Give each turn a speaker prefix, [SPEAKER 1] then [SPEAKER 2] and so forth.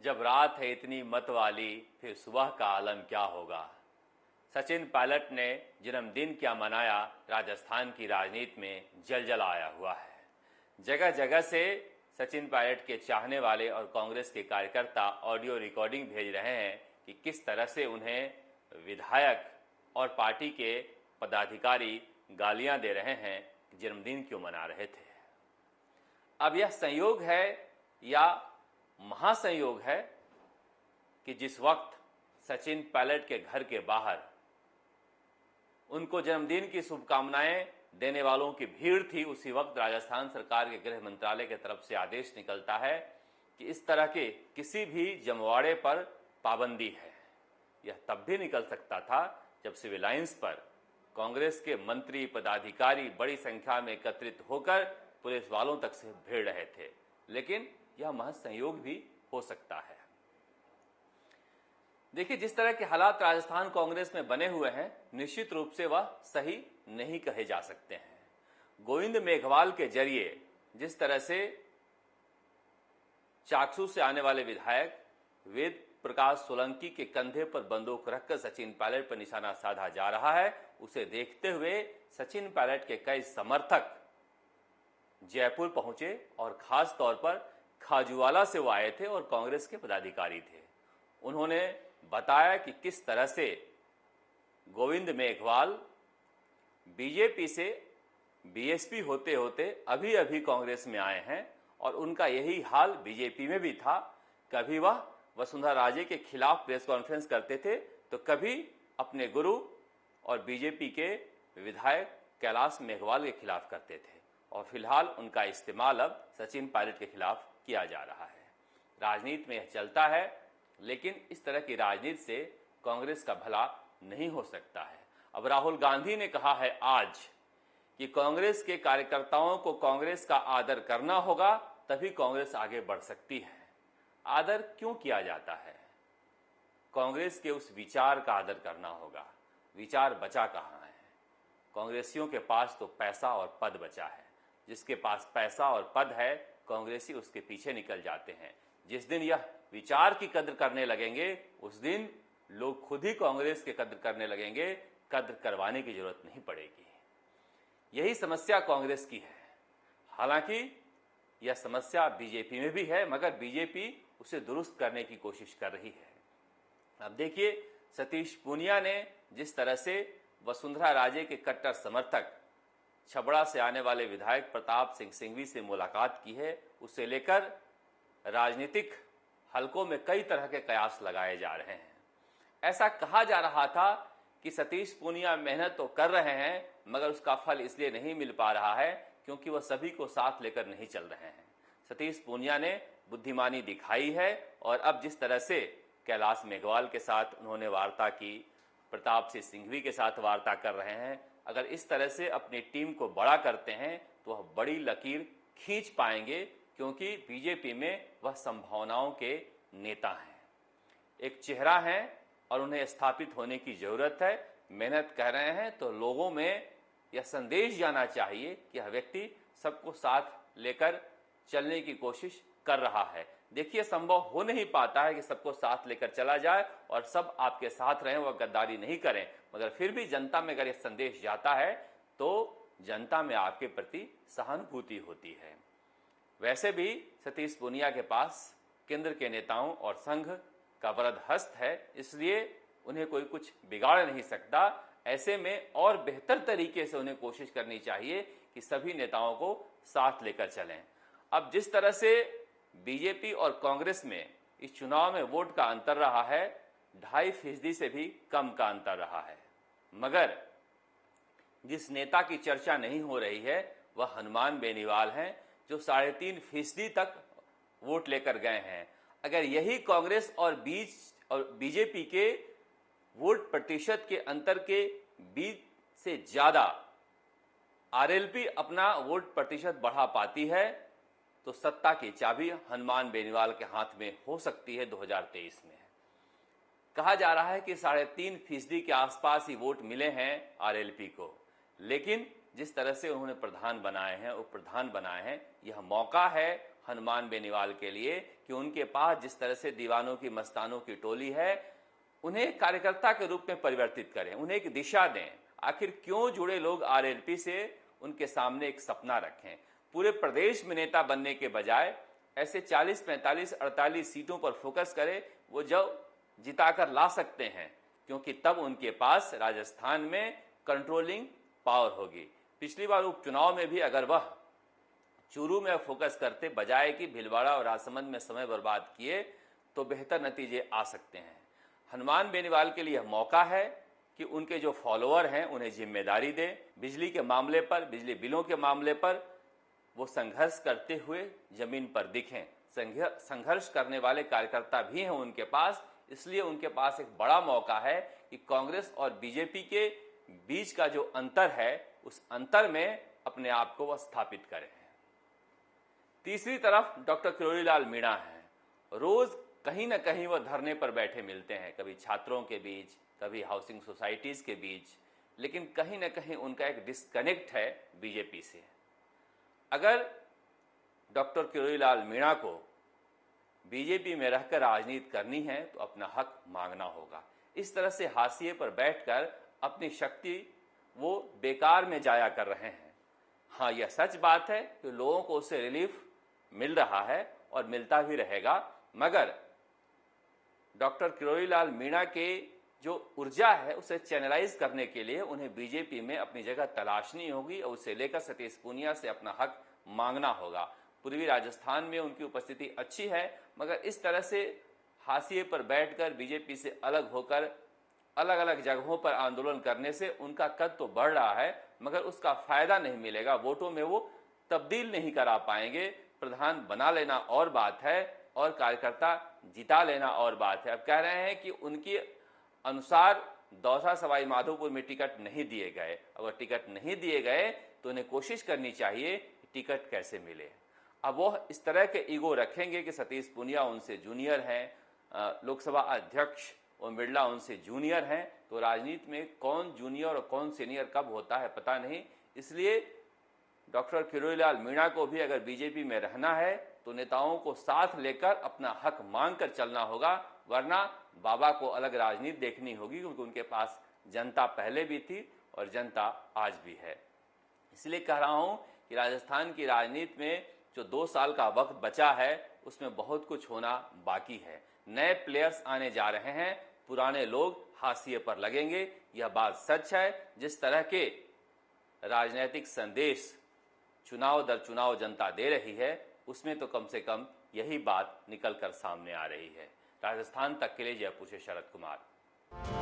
[SPEAKER 1] जब रात है इतनी मत वाली, फिर सुबह का आलम क्या होगा। सचिन पायलट ने जन्मदिन क्या मनाया, राजस्थान की राजनीति में जलजला आया हुआ है। जगह जगह से सचिन पायलट के चाहने वाले और कांग्रेस के कार्यकर्ता ऑडियो रिकॉर्डिंग भेज रहे हैं कि किस तरह से उन्हें विधायक और पार्टी के पदाधिकारी गालियां दे रहे हैं कि जन्मदिन क्यों मना रहे थे। अब यह संयोग है या महासंयोग है कि जिस वक्त सचिन पायलट के घर के बाहर उनको जन्मदिन की शुभकामनाएं देने वालों की भीड़ थी, उसी वक्त राजस्थान सरकार के गृह मंत्रालय की तरफ से आदेश निकलता है कि इस तरह के किसी भी जमवाड़े पर पाबंदी है। यह तब भी निकल सकता था जब सिविल लाइंस पर कांग्रेस के मंत्री पदाधिकारी बड़ी संख्या में एकत्रित होकर पुलिस वालों तक से भिड़ रहे थे, लेकिन यह महज संयोग भी हो सकता है। देखिए, जिस तरह के हालात राजस्थान कांग्रेस में बने हुए हैं, निश्चित रूप से वह सही नहीं कहे जा सकते हैं। गोविंद मेघवाल के जरिए जिस तरह से चाकसू से आने वाले विधायक वेद प्रकाश सोलंकी के कंधे पर बंदूक रखकर सचिन पायलट पर निशाना साधा जा रहा है, उसे देखते हुए सचिन पायलट के कई समर्थक जयपुर पहुंचे और खास तौर पर खाजूवाला से वो आए थे और कांग्रेस के पदाधिकारी थे। उन्होंने बताया कि किस तरह से गोविंद मेघवाल बीजेपी से बीएसपी होते होते अभी अभी कांग्रेस में आए हैं और उनका यही हाल बीजेपी में भी था। कभी वह वसुंधरा राजे के खिलाफ प्रेस कॉन्फ्रेंस करते थे तो कभी अपने गुरु और बीजेपी के विधायक कैलाश मेघवाल के खिलाफ करते थे और फिलहाल उनका इस्तेमाल अब सचिन पायलट के खिलाफ किया जा रहा है। राजनीति में यह चलता है, लेकिन इस तरह की राजनीति से कांग्रेस का भला नहीं हो सकता है। अब राहुल गांधी ने कहा है आज कि कांग्रेस के कार्यकर्ताओं को कांग्रेस का आदर करना होगा, तभी कांग्रेस आगे बढ़ सकती है। आदर क्यों किया जाता है? कांग्रेस के उस विचार का आदर करना होगा। विचार बचा कहाँ है? कांग्रेसियों के पास तो पैसा और पद बचा है। जिसके पास पैसा और पद है, कांग्रेसी उसके पीछे निकल जाते हैं। जिस दिन यह विचार की कद्र करने लगेंगे, उस दिन लोग खुद ही कांग्रेस के कद्र करने लगेंगे। कद्र करवाने की जरूरत नहीं पड़ेगी। यही समस्या कांग्रेस की है। हालांकि यह समस्या बीजेपी में भी है, मगर बीजेपी उसे दुरुस्त करने की कोशिश कर रही है। अब देखिए, सतीश पूनिया ने जिस तरह से वसुंधरा राजे के कट्टर समर्थक छबड़ा से आने वाले विधायक प्रताप सिंह सिंघवी से मुलाकात की है, उसे लेकर राजनीतिक हलकों में कई तरह के कयास लगाए जा रहे हैं। ऐसा कहा जा रहा था कि सतीश पूनिया मेहनत तो कर रहे हैं, मगर उसका फल इसलिए नहीं मिल पा रहा है क्योंकि वह सभी को साथ लेकर नहीं चल रहे हैं। सतीश पूनिया ने बुद्धिमानी दिखाई है और अब जिस तरह से कैलाश मेघवाल के साथ उन्होंने वार्ता की, प्रताप सिंह सिंघवी के साथ वार्ता कर रहे हैं, अगर इस तरह से अपनी टीम को बड़ा करते हैं तो वह बड़ी लकीर खींच पाएंगे, क्योंकि बीजेपी में वह संभावनाओं के नेता हैं, एक चेहरा है और उन्हें स्थापित होने की जरूरत है। मेहनत कर रहे हैं तो लोगों में यह संदेश जाना चाहिए कि यह व्यक्ति सबको साथ लेकर चलने की कोशिश कर रहा है। देखिए, संभव हो नहीं पाता है कि सबको साथ लेकर चला जाए और सब आपके साथ रहें, वह गद्दारी नहीं करें, मगर फिर भी जनता में अगर यह संदेश जाता है तो जनता में आपके प्रति सहानुभूति होती है। वैसे भी सतीश पूनिया के पास केंद्र के नेताओं और संघ का वरद हस्त है, इसलिए उन्हें कोई कुछ बिगाड़ नहीं सकता। ऐसे में और बेहतर तरीके से उन्हें कोशिश करनी चाहिए कि सभी नेताओं को साथ लेकर चलें। अब जिस तरह से बीजेपी और कांग्रेस में इस चुनाव में वोट का अंतर रहा है, 2.5% से भी कम का अंतर रहा है, मगर जिस नेता की चर्चा नहीं हो रही है वह हनुमान बेनीवाल हैं, जो 3.5% तक वोट लेकर गए हैं। अगर यही कांग्रेस और बीजेपी के वोट प्रतिशत के अंतर के बीच से ज्यादा आरएलपी अपना वोट प्रतिशत बढ़ा पाती है तो सत्ता की चाबी हनुमान बेनीवाल के हाथ में हो सकती है 2023 में। कहा जा रहा है कि 3.5% के आसपास ही वोट मिले हैं आरएलपी को, लेकिन जिस तरह से उन्होंने प्रधान बनाए हैं, उप प्रधान बनाए हैं, यह मौका है हनुमान बेनीवाल के लिए कि कि उनके पास जिस तरह से दीवानों की मस्तानों की टोली है, उन्हें कार्यकर्ता के रूप में परिवर्तित करें, उन्हें एक दिशा दें। आखिर क्यों जुड़े लोग आरएलपी से, उनके सामने एक सपना रखें। पूरे प्रदेश में नेता बनने के बजाय ऐसे 40, 45, 48 सीटों पर फोकस करें, वो जो जिताकर ला सकते हैं, क्योंकि तब उनके पास राजस्थान में कंट्रोलिंग पावर होगी। पिछली बार उपचुनाव में भी अगर वह चूरू में फोकस करते बजाय कि भीलवाड़ा और राजसमंद में समय बर्बाद किए, तो बेहतर नतीजे आ सकते हैं। हनुमान बेनीवाल के लिए यह मौका है कि उनके जो फॉलोअर हैं उन्हें जिम्मेदारी दें। बिजली के मामले पर, बिजली बिलों के मामले पर वो संघर्ष करते हुए जमीन पर दिखें। संघर्ष करने वाले कार्यकर्ता भी हैं उनके पास, इसलिए उनके पास एक बड़ा मौका है कि कांग्रेस और बीजेपी के बीच का जो अंतर है, उस अंतर में अपने आप को वह स्थापित करें। तीसरी तरफ डॉक्टर किरोड़ीलाल मीणा हैं। रोज कहीं ना कहीं वह धरने पर बैठे मिलते हैं, कभी छात्रों के बीच, कभी हाउसिंग सोसाइटीज के बीच, लेकिन कहीं ना कहीं उनका एक डिस्कनेक्ट है बीजेपी से। अगर डॉक्टर किरोड़ीलाल मीणा को बीजेपी में रहकर राजनीति करनी है तो अपना हक मांगना होगा। इस तरह से हाशिए पर बैठकर अपनी शक्ति वो बेकार में जाया कर रहे हैं। हाँ, यह सच बात है कि लोगों को उससे रिलीफ मिल रहा है और मिलता भी रहेगा, मगर डॉक्टर किरोड़ीलाल मीणा के जो ऊर्जा है उसे चैनलाइज करने के लिए उन्हें बीजेपी में अपनी जगह तलाशनी होगी और उसे लेकर सतीश पूनिया से अपना हक मांगना होगा। पूर्वी राजस्थान में उनकी उपस्थिति अच्छी है, मगर इस तरह से हाशिए पर बैठकर बीजेपी से अलग होकर अलग अलग जगहों पर आंदोलन करने से उनका कद तो बढ़ रहा है, मगर उसका फायदा नहीं मिलेगा। वोटों में वो तब्दील नहीं करा पाएंगे। प्रधान बना लेना और बात है और कार्यकर्ता जिता लेना और बात है। अब कह रहे हैं कि उनके अनुसार दौसा सवाई माधोपुर में टिकट नहीं दिए गए। अगर टिकट नहीं दिए गए तो उन्हें कोशिश करनी चाहिए कि टिकट कैसे मिले। अब वो इस तरह के ईगो रखेंगे कि सतीश पूनिया उनसे जूनियर हैं, लोकसभा अध्यक्ष ओम बिरला उनसे जूनियर हैं, तो राजनीति में कौन जूनियर और कौन सीनियर कब होता है पता नहीं। इसलिए डॉक्टर किरोड़ीलाल मीणा को भी अगर बीजेपी में रहना है तो नेताओं को साथ लेकर अपना हक मांग कर चलना होगा, वरना बाबा को अलग राजनीति देखनी होगी, क्योंकि उनके पास जनता पहले भी थी और जनता आज भी है। इसलिए कह रहा हूं कि राजस्थान की राजनीति में जो 2 साल का वक्त बचा है उसमें बहुत कुछ होना बाकी है। नए प्लेयर्स आने जा रहे हैं, पुराने लोग हाशिए पर लगेंगे, यह बात सच है। जिस तरह के राजनीतिक संदेश चुनाव दर चुनाव जनता दे रही है, उसमें तो कम से कम यही बात निकल कर सामने आ रही है। राजस्थान तक के लिए जयपुर से शरद कुमार।